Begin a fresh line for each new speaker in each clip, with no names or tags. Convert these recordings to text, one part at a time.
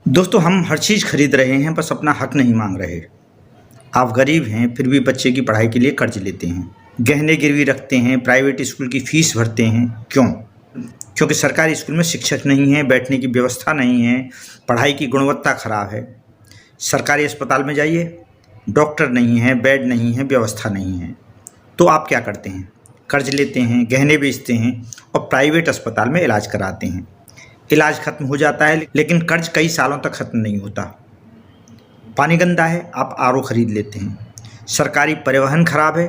दोस्तों, हम हर चीज़ खरीद रहे हैं, बस अपना हक नहीं मांग रहे। आप गरीब हैं, फिर भी बच्चे की पढ़ाई के लिए कर्ज लेते हैं, गहने गिरवी रखते हैं, प्राइवेट स्कूल की फीस भरते हैं। क्यों? क्योंकि सरकारी स्कूल में शिक्षक नहीं है, बैठने की व्यवस्था नहीं है, पढ़ाई की गुणवत्ता खराब है। सरकारी अस्पताल में जाइए, डॉक्टर नहीं है, बेड नहीं है, व्यवस्था नहीं है। तो आप क्या करते हैं? कर्ज लेते हैं, गहने बेचते हैं और प्राइवेट अस्पताल में इलाज कराते हैं। इलाज खत्म हो जाता है, लेकिन कर्ज कई सालों तक खत्म नहीं होता। पानी गंदा है, आप आरओ खरीद लेते हैं। सरकारी परिवहन खराब है,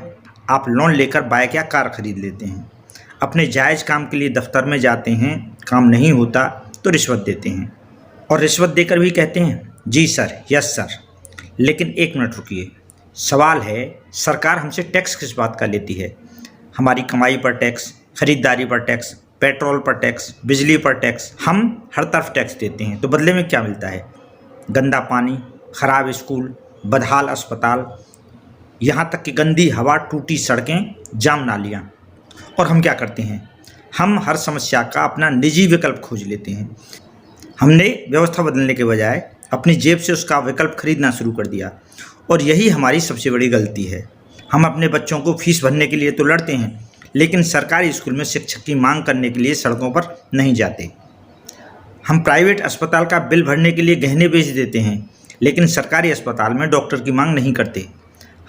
आप लोन लेकर बाइक या कार खरीद लेते हैं। अपने जायज़ काम के लिए दफ्तर में जाते हैं, काम नहीं होता तो रिश्वत देते हैं, और रिश्वत देकर भी कहते हैं जी सर, यस सर। लेकिन एक मिनट रुकिए, सवाल है सरकार हमसे टैक्स किस बात का लेती है? हमारी कमाई पर टैक्स, खरीदारी पर टैक्स, पेट्रोल पर टैक्स, बिजली पर टैक्स। हम हर तरफ टैक्स देते हैं, तो बदले में क्या मिलता है? गंदा पानी, खराब स्कूल, बदहाल अस्पताल, यहाँ तक कि गंदी हवा, टूटी सड़कें, जाम नालियाँ। और हम क्या करते हैं? हम हर समस्या का अपना निजी विकल्प खोज लेते हैं। हमने व्यवस्था बदलने के बजाय अपनी जेब से उसका विकल्प खरीदना शुरू कर दिया, और यही हमारी सबसे बड़ी गलती है। हम अपने बच्चों को फीस भरने के लिए तो लड़ते हैं, लेकिन सरकारी स्कूल में शिक्षक की मांग करने के लिए सड़कों पर नहीं जाते। हम प्राइवेट अस्पताल का बिल भरने के लिए गहने बेच देते हैं, लेकिन सरकारी अस्पताल में डॉक्टर की मांग नहीं करते।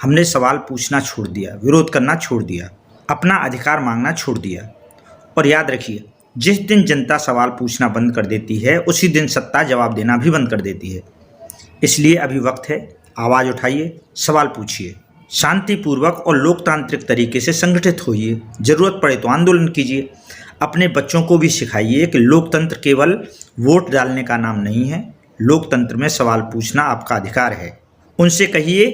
हमने सवाल पूछना छोड़ दिया, विरोध करना छोड़ दिया, अपना अधिकार मांगना छोड़ दिया। और याद रखिए, जिस दिन जनता सवाल पूछना बंद कर देती है, उसी दिन सत्ता जवाब देना भी बंद कर देती है। इसलिए अभी वक्त है, आवाज़ उठाइए, सवाल पूछिए, शांतिपूर्वक और लोकतांत्रिक तरीके से संगठित होइए, ज़रूरत पड़े तो आंदोलन कीजिए। अपने बच्चों को भी सिखाइए कि लोकतंत्र केवल वोट डालने का नाम नहीं है, लोकतंत्र में सवाल पूछना आपका अधिकार है। उनसे कहिए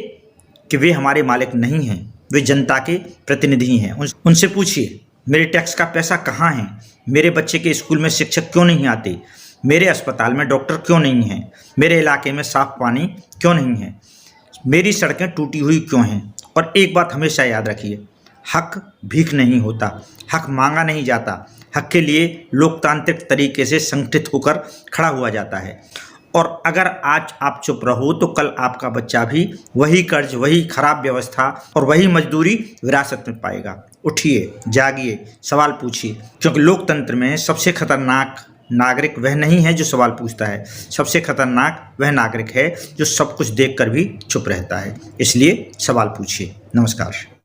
कि वे हमारे मालिक नहीं हैं, वे जनता के प्रतिनिधि हैं। उनसे पूछिए, मेरे टैक्स का पैसा कहाँ है? मेरे बच्चे के स्कूल में शिक्षक क्यों नहीं आते? मेरे अस्पताल में डॉक्टर क्यों नहीं हैं? मेरे इलाके में साफ पानी क्यों नहीं है? मेरी सड़कें टूटी हुई क्यों हैं? और एक बात हमेशा याद रखिए, हक भीख नहीं होता, हक मांगा नहीं जाता, हक के लिए लोकतांत्रिक तरीके से संगठित होकर खड़ा हुआ जाता है। और अगर आज आप चुप रहो तो कल आपका बच्चा भी वही कर्ज, वही खराब व्यवस्था और वही मजदूरी विरासत में पाएगा। उठिए, जागिए, सवाल पूछिए, क्योंकि लोकतंत्र में सबसे खतरनाक नागरिक वह नहीं है जो सवाल पूछता है, सबसे खतरनाक वह नागरिक है जो सब कुछ देखकर भी चुप रहता है। इसलिए सवाल पूछिए। नमस्कार।